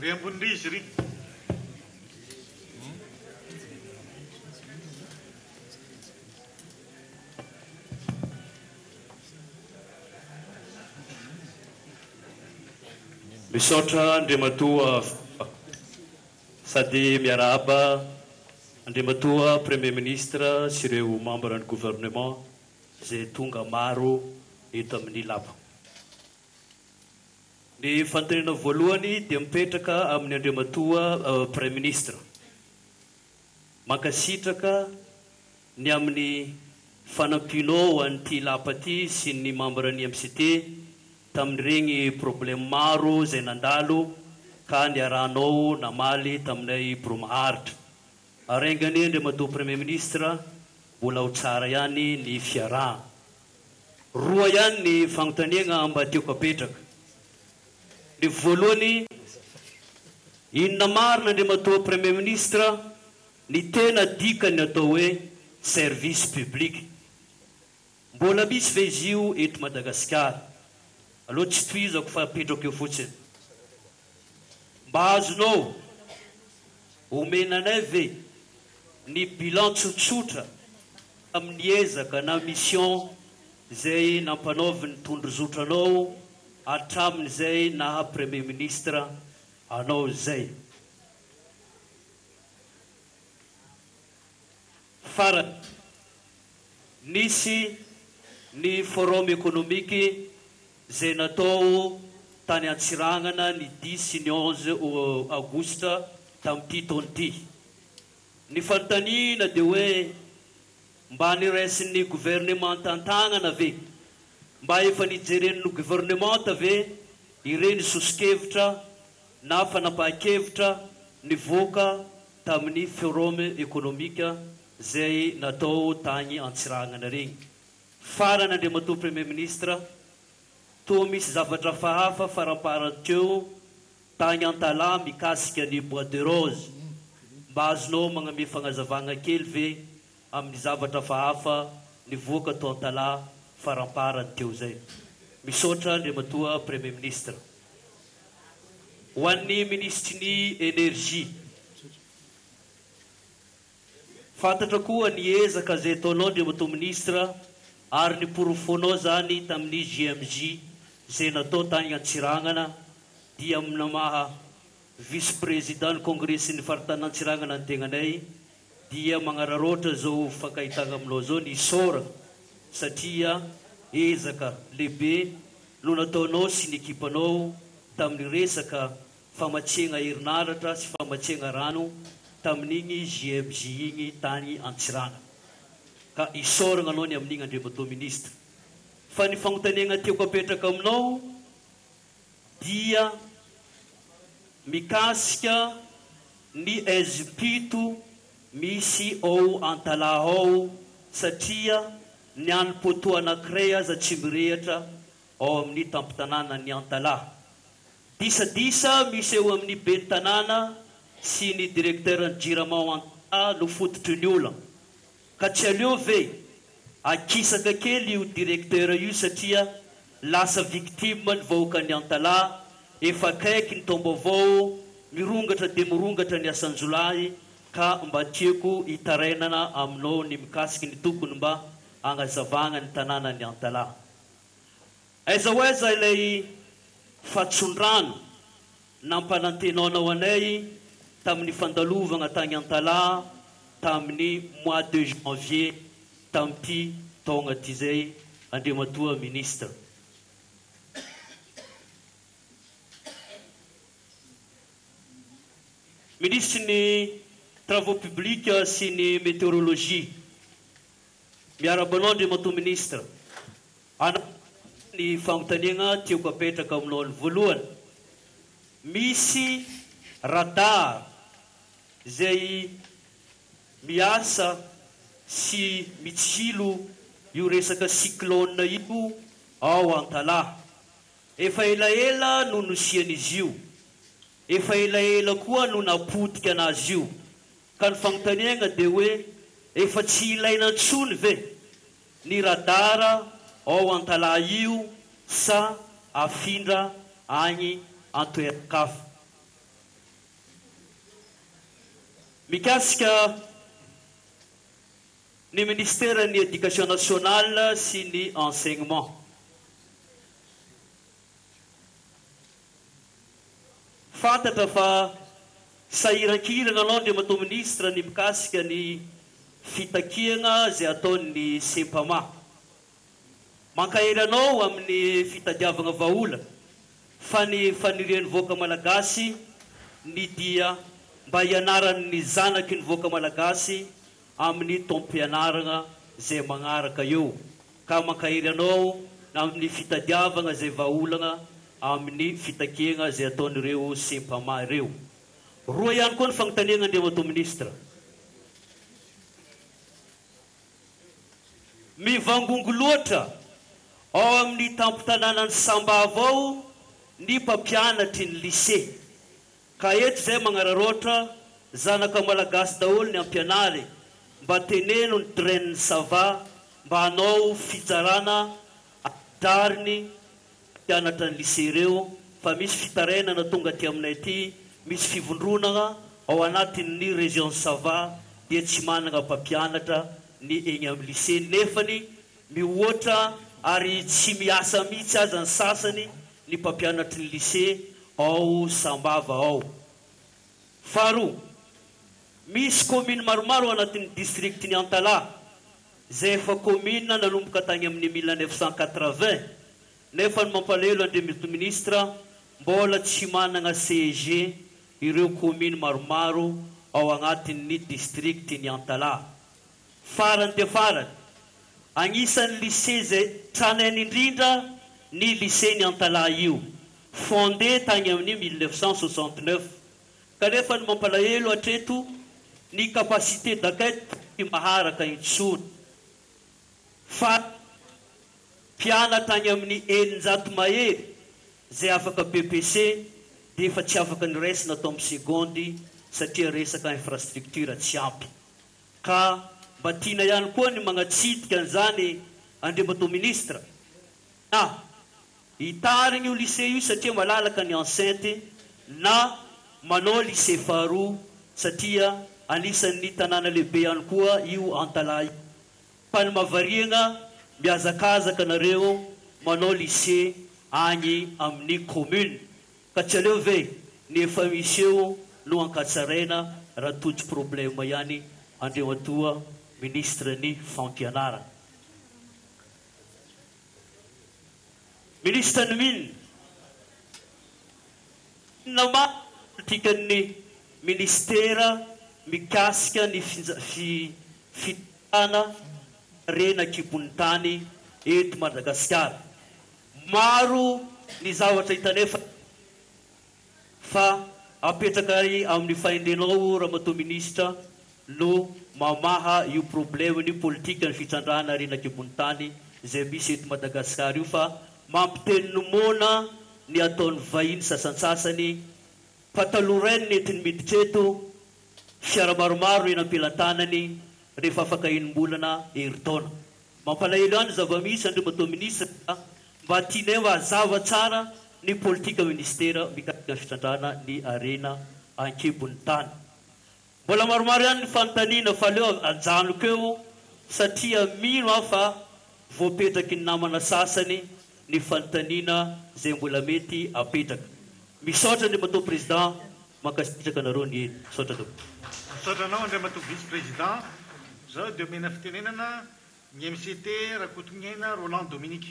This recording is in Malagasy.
Riambundisri. Misotra Andriamatua sady miarahaba Andriamatua Premier Ministre sy ireo membre du gouvernement zay tonga maro eto amin'ny lapa. Ny fantenena voalohany dia mipetraka amin'ny Andriamatua Premier Ministre. Mankasitraka ny amin'ny fanampinao an'ity lapa ty sy ny membre ny MCT tamin'ireny problème maro zay nandalo ka niarahanao namaly taminay Bromaharitra. Arengany Andriamatua Premier Ministre mbola ho tsara ihany ny fiarahana. Roa ihany ny fanontaniana mba tiako apetraka. Ny voalohany, inona marina Andriamatua Premier Ministre ny tena dikany atao hoe service public. Mbola misy ve izy io eto Madagasikara? Aloha tsy tohizako fa apetrako eo fotsiny. Mba azonao omenanay ve ny bilan tsotsotra amin'ny ezaka na mission zay nampanaovy ny tondrozotranao hatramin'izay naha Premier Ministre anao zay. Farany nisy ny forum économique zay natao tany Antsirangana ny 10 sy ny 11 août tamin'ity taona ity. Ny fanontaniana dia hoe mba niraisin'ny gouvernement tantagnana ve? Mba efa nijeren'ny gouvernement ve ireny sosokevitra na fanapahan-kevitra nivoaka tamin'ny forum économique zay natao tany Antsirangana regny. Farany Andriamatua Premier Ministre, toa misy zavatra fahafa faramparan-teo tany Antala mikasika ny Bois de Rose. Mba azonao magname fagnazavagna kely ve amin'ny zavatra fahafa nivoaka tao Antala faramparanteo zay. Misaotra Andriamatua Premier Ministre. Ho an'ny ministry ny énergie, fantatra koa ny ezaka zay ataonao Andriamatua Ministre ary ny porofonao zany tamin'ny JMJ zay natao tany Antsirangana dia amina maha vice-président ny congrès ny faritany Antsirangana ny tegnanay dia magnararoatra zao fankahitana aminao zao ny sora satria ezaka lehibe no nataonao sy ny ekipanao tamin'ny resaka famatsiana herinaratra sy famatsiana rano tamin'igny JMJ igny tany Antsirangana. Ka isoragna anao ny amin'igny Andriamatua Ministre. Fa ny fanontaniana tiako apetraka aminao dia mikasika ny ezipito misy ao Antala ao satria ny anim-poto anankiray aza tsy mirehatra ao amin'ny tampitanàna ny Antala. Disadisa misy eo amin'ny ben'ny tanàna sy ny directeur ny Jirama Antala no fototry ny olana. Ka tsy aleo ve akisaka kely io directeur io satria lasa victime ny vahoaka ny Antala, efa akaiky ny tombo avao, mirongatra dia mirongatra ny asanjolahy, ka mba tiako hitarainana aminao ny mikasiky ny tokony mba agnazavagna ny tanàna ny Antala. Aiza ho aiza ilay fatsondrano nampanantenanao anay tamin'ny fandalovagna tany Antala tamin'ny mois de janvier tamin'ity taona ty zay Andriamatua Ministre. Ministre ny travaux publics sy ny météorologie, miarabanao Andriamatua Ministre. Ny fanontaniana tiako apetraka aminao ny voalohany, misy radar zay miasa sy mitsilo io resaka cyclone io ao Antala. Efa elaela no nosian'izy io, efa elaela koa no napotika anazy io. Ka ny fanontaniana dia hoe efa tsy ilaina intsony ve ny radara ao Antala io sa afindra agny antoerakafa? mikasika ny ministère ny éducation nationale sy ny enseignement. Fantatra fa sahiran-kirana anao ny mato ministra ny mikasika ny fitakiana zay ataony sempama. Mankahery anao amin'ny fitadiavana vahola fa ny fanirian'ny voaka malagasy ny dia mba hianaran'ny zanaky ny voaka malagasy amin'ny tompianarana zay magnaraka eo. Ka mankahery anao amin'ny fitadiavana zay vaholana amin'ny fitakiana zay ataon'ireo sempama ireo. Roa ihany koa ny fagnontaniana Andriamato ministra. Mivangongo loatra ao amin'ny tampotanànany Sambava ao ny mpampianatry ny lycée. Ka eto zay magnararoatra zanaka malagasy daholo ny ampianary mba teneno ny train'ny sava mba hanao fitsarana adariny mpianatra ny lycée ireo fa misy fitarenana tonga aty aminay aty, misy fivondronana ao anatin'ny région Sava dia tsy manana mpampianatra ny eny amin'ny lycée nefany mihoatra ary tsy miasa mihitsy aza ny sasany ny mpampianatry ny lycée ao Sambava ao. Faharoa, misy commune maromaro anatin'ny district ny Antala zay efa commune nanomboka tany amin'ny 1980 nefa ny mampalahelo Andriamato ministra mbola tsy manana CEG ireo commune maromaro ao anatin'ny district ny Antala. Farany dia farany, agnisan'ny lycée zay tranainy indrindra ny lycée ny Antala io, fondé tany amin'ny 1969. Kanefa ny mampalahelo hatreto ny capacité d'accueil tsy maharaka intsony. Fa mpianatra any amin'ny 900 mahery zay afaka BPC dia efa tsy afaka ny raisina atao amin'ny secondy satria resaka infrastructure tsy ampy. Ka mba tiana ihany koa ny magnatsidika an'izany Andriamato ministra na hitarigny io lycée io satria malalaka ny enceinte na manao lycée faharoa satria anisan'ny tanàna lehibe ihany koa io Antala. Fa ny mavariana miazakazaka nareo manao lycée agny amin'ny commune ka tsy aleo ve ny efa misy eo no ankatsaraina raha tojo problème ihany Andriamatoa ministre ny fampianarana. Ministre ny minna nama politikan'ny ministera mikasika ny fitana rena kibony tany eto Madagasikara. Maro ny zavatra hitanefa fa apetraka amin'ny fahendrenao Ramatoa ministra no mamaha io problème ny politika ny fitrandrahana rena kibony tany zay misy eto Madagasikara io fa mampitenomona ny ataon'ny vahiny sasansasany pataloren netiny miditra eto fiara maromaro eny ampelantanany rehefa afaka enim-bolana herintaona. Mampalahelo ihany zava-misy Andriamato ministra mba tianay mba hazava tsara ny politika ministera mikasika ny fitrandrahana ny arena ankibony tany. Mbola maromaro ihany ny fanontaniana fa leo ajanoko eo satria mino aho fa voapetraky ny namana sasany ny fanontaniana zay mbola mety apetraka. Misaotra Andriamato président makasitraka nareo ny eny. Misaotra to. Misaotra anao Andriamato vice président. Zao dia omena fitenenana ny MCT Rakotongena Roland Dominique.